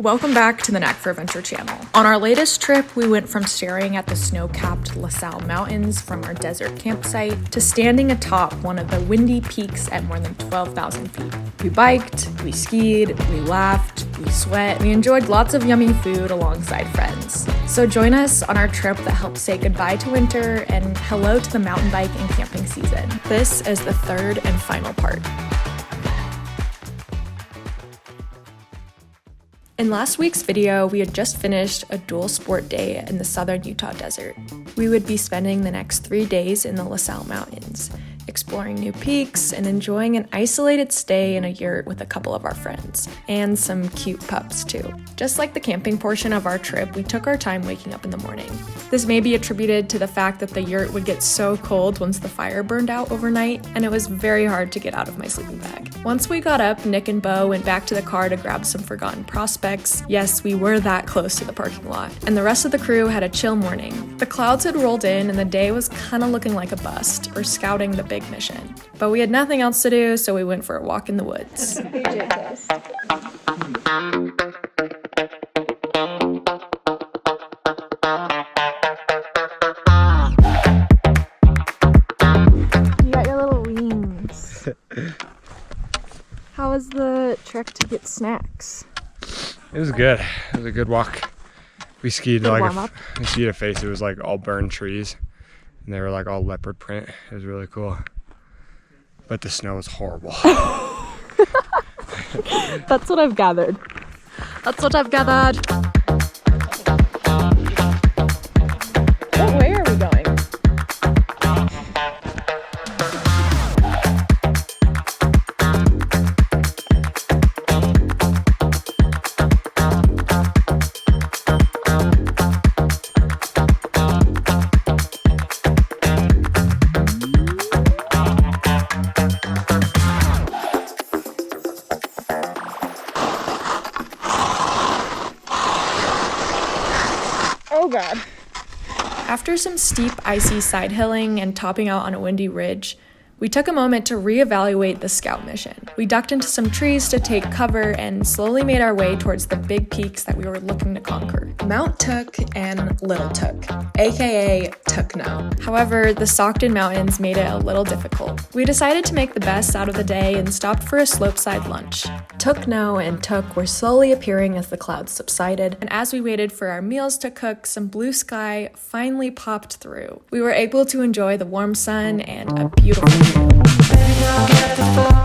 Welcome back to the NACFORADVENTURE Channel. On our latest trip, we went from staring at the snow-capped Sal Mountains from our desert campsite to standing atop one of the windy peaks at more than 12,000 feet. We biked, we skied, we laughed, we sweat, we enjoyed lots of yummy food alongside friends. So join us on our trip that helps say goodbye to winter and hello to the mountain bike and camping season. This is the third and final part. In last week's video, we had just finished a dual sport day in the southern Utah desert. We would be spending the next 3 days in the Sal Mountains, exploring new peaks and enjoying an isolated stay in a yurt with a couple of our friends, and some cute pups too. Just like the camping portion of our trip, we took our time waking up in the morning. This may be attributed to the fact that the yurt would get so cold once the fire burned out overnight, and it was very hard to get out of my sleeping bag. Once we got up, Nick and Bo went back to the car to grab some forgotten prospects. Yes, we were that close to the parking lot. And the rest of the crew had a chill morning. The clouds had rolled in and the day was kind of looking like a bust, or scouting the big mission. But we had nothing else to do, so we went for a walk in the woods. You got your little wings. How was the trek to get snacks? It was good. It was a good walk. We skied We skied a face. It was like all burned trees, and they were like all leopard print. It was really cool. But the snow was horrible. That's what I've gathered. What way are we going? Oh God. After some steep, icy side hilling and topping out on a windy ridge, we took a moment to reevaluate the scout mission. We ducked into some trees to take cover and slowly made our way towards the big peaks that we were looking to conquer. Mount Took and Little Took, aka Tookno. However, the Stockton Mountains made it a little difficult. We decided to make the best out of the day and stopped for a slopeside lunch. Tookno and Took were slowly appearing as the clouds subsided, and as we waited for our meals to cook, some blue sky finally popped through. We were able to enjoy the warm sun and a beautiful view. Baby, don't get the phone.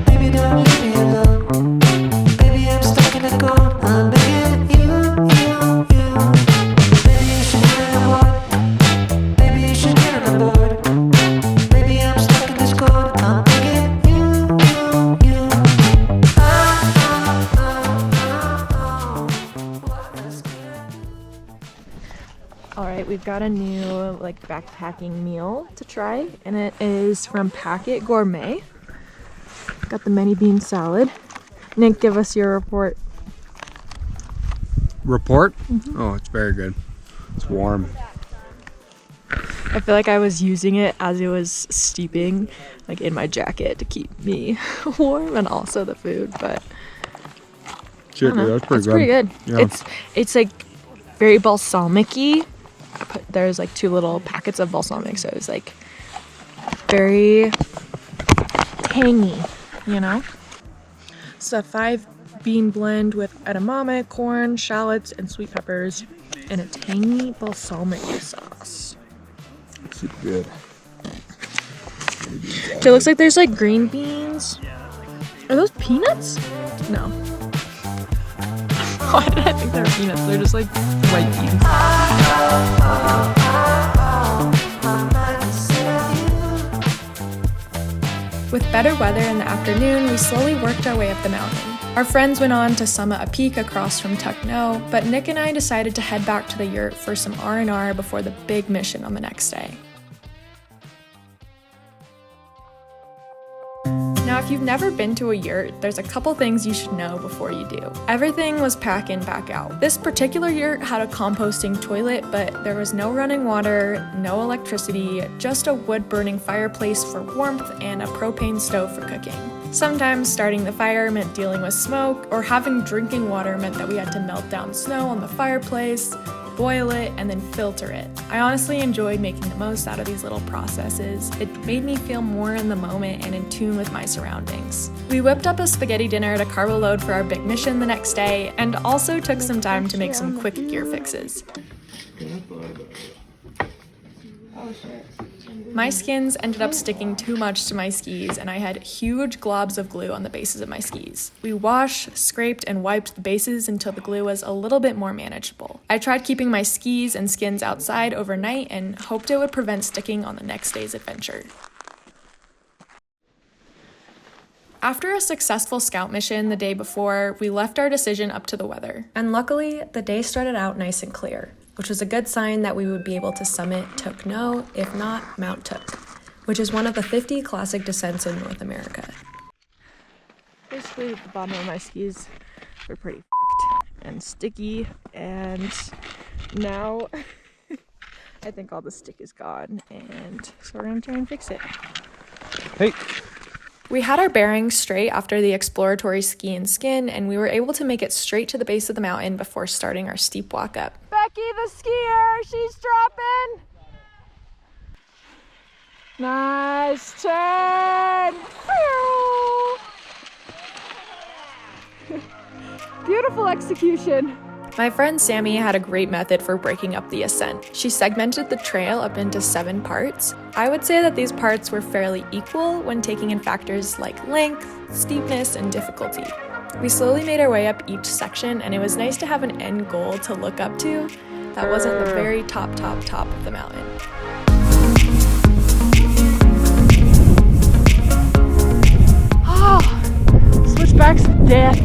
Baby, don't leave me alone. Baby, I'm stuck in the cold. I'm begging you. Baby, you should get on board. Baby, you should get on board. Baby, I'm stuck in this cold. I'm begging you. All right, we've got a new backpacking meal to try, and it is from Packet Gourmet. Got the mini bean salad. Nick, give us your report. Report? Mm-hmm. Oh, it's very good. It's warm. I feel like I was using it as it was steeping, in my jacket to keep me warm, and also the food. But That's pretty good. Yeah. It's very balsamic-y. There's 2 little packets of balsamic, so it's very tangy, It's a 5-bean blend with edamame, corn, shallots, and sweet peppers, and a tangy balsamic sauce. Super good. So it looks like there's green beans. Are those peanuts? No. Why did I think they were peanuts? They're just white beans. With better weather in the afternoon, we slowly worked our way up the mountain. Our friends went on to summit a peak across from Tookno, but Nick and I decided to head back to the yurt for some R&R before the big mission on the next day. Now, if you've never been to a yurt, there's a couple things you should know before you do. Everything was pack in, pack out. This particular yurt had a composting toilet, but there was no running water, no electricity, just a wood-burning fireplace for warmth and a propane stove for cooking. Sometimes starting the fire meant dealing with smoke, or having drinking water meant that we had to melt down snow on the fireplace, boil it, and then filter it. I honestly enjoyed making the most out of these little processes. It made me feel more in the moment and in tune with my surroundings. We whipped up a spaghetti dinner to carb a load for our big mission the next day, and also took some time to make some quick gear fixes. My skins ended up sticking too much to my skis, and I had huge globs of glue on the bases of my skis. We washed, scraped, and wiped the bases until the glue was a little bit more manageable. I tried keeping my skis and skins outside overnight and hoped it would prevent sticking on the next day's adventure. After a successful scout mission the day before, we left our decision up to the weather. And luckily, the day started out nice and clear, which was a good sign that we would be able to summit Took No, if not Mount Took, which is one of the 50 classic descents in North America. Basically, the bottom of my skis were pretty f***ed and sticky, and now I think all the stick is gone, and so we're gonna try and fix it. Hey. We had our bearings straight after the exploratory ski and skin, and we were able to make it straight to the base of the mountain before starting our steep walk up. Becky the skier, she's dropping. Nice turn. Beautiful execution. My friend Sammy had a great method for breaking up the ascent. She segmented the trail up into 7 parts. I would say that these parts were fairly equal when taking in factors like length, steepness, and difficulty. We slowly made our way up each section, and it was nice to have an end goal to look up to that wasn't the very top of the mountain. Oh, switchback's death.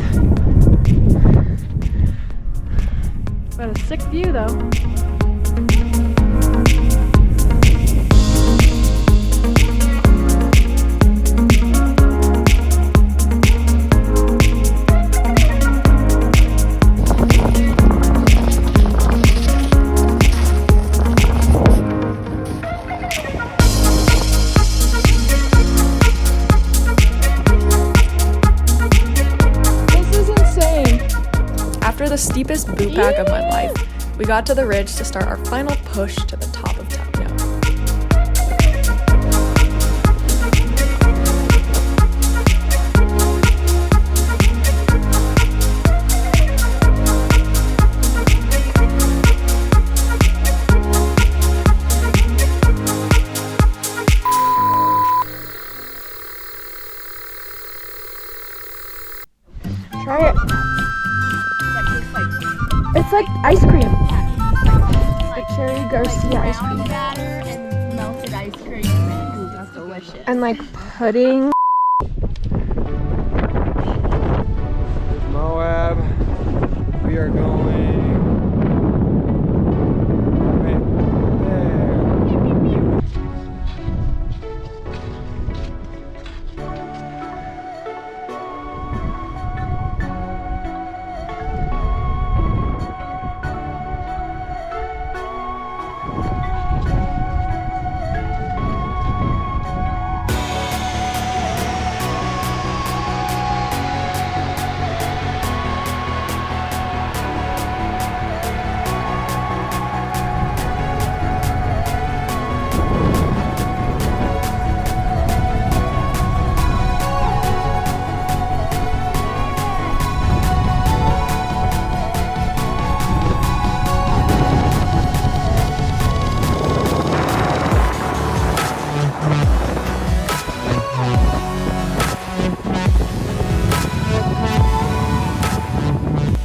Got a sick view though. After the steepest boot pack of my life, we got to the ridge to start our final push to the top of Took No. Try it. It's like ice cream. Like cherry Garcia ice cream. Batter and melted ice cream. Ooh, that's delicious. And like pudding. Moab. We are going right there.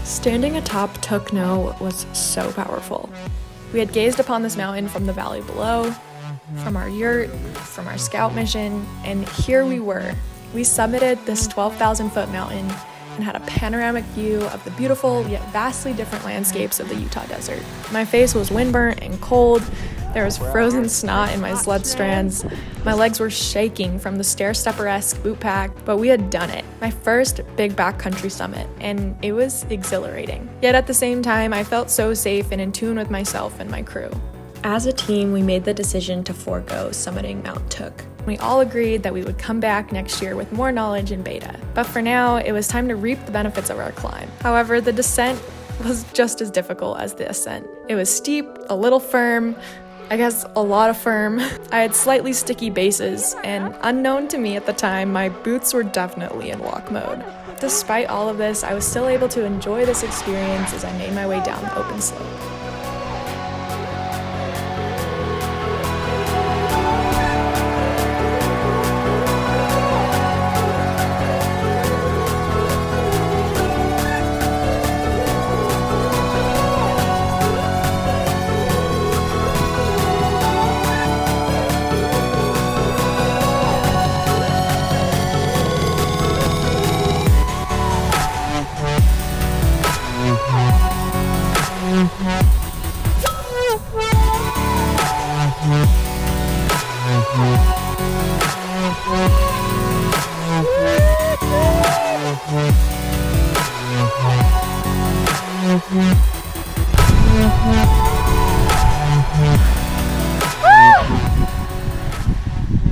Standing atop Took No was so powerful. We had gazed upon this mountain from the valley below, from our yurt, from our scout mission, and here we were. We summited this 12,000-foot mountain and had a panoramic view of the beautiful yet vastly different landscapes of the Utah desert. My face was windburnt and cold. There was frozen snot in my sled strands. My legs were shaking from the stair-stepper-esque boot pack, but we had done it. My first big backcountry summit, and it was exhilarating. Yet at the same time, I felt so safe and in tune with myself and my crew. As a team, we made the decision to forego summiting Mount Took We all agreed that we would come back next year with more knowledge in beta. But for now, it was time to reap the benefits of our climb. However, the descent was just as difficult as the ascent. It was steep, a little firm, I guess a lot of firm. I had slightly sticky bases, and unknown to me at the time, my boots were definitely in walk mode. Despite all of this, I was still able to enjoy this experience as I made my way down the open slope.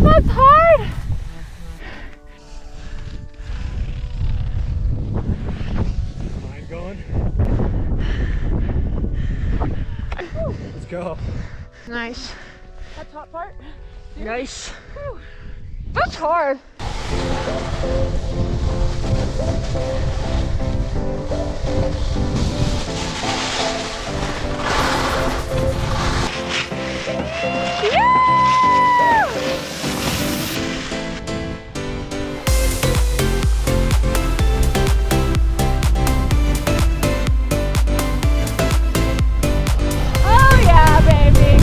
That's hard! Mind going? Let's go. Nice. That top part? Nice. Whew. That's hard. Oh yeah, baby.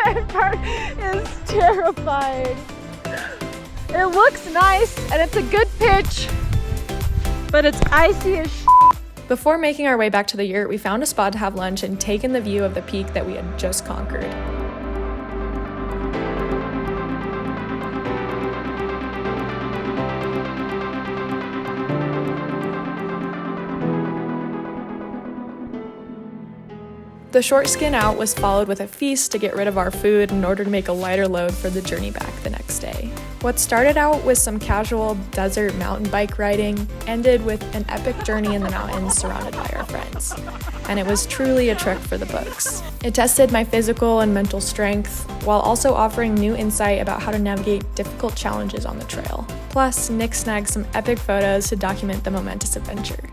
That part is terrifying. It looks nice and it's a good pitch, but it's icy as shit. Before making our way back to the yurt, we found a spot to have lunch and take in the view of the peak that we had just conquered. The short skin out was followed with a feast to get rid of our food in order to make a lighter load for the journey back the next day. What started out with some casual desert mountain bike riding ended with an epic journey in the mountains surrounded by our friends. And it was truly a trek for the books. It tested my physical and mental strength while also offering new insight about how to navigate difficult challenges on the trail. Plus, Nick snagged some epic photos to document the momentous adventure.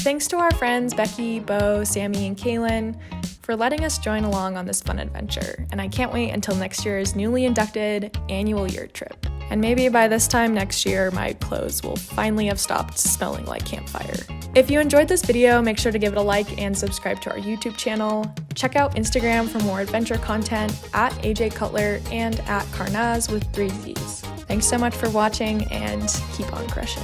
Thanks to our friends Becky, Bo, Sammy, and Calen for letting us join along on this fun adventure, and I can't wait until next year's newly inducted annual yurt trip. And maybe by this time next year, my clothes will finally have stopped smelling like campfire. If you enjoyed this video, make sure to give it a like and subscribe to our YouTube channel. Check out Instagram for more adventure content at AJ Cutler and at Carnaz with 3 Z's. Thanks so much for watching and keep on crushing.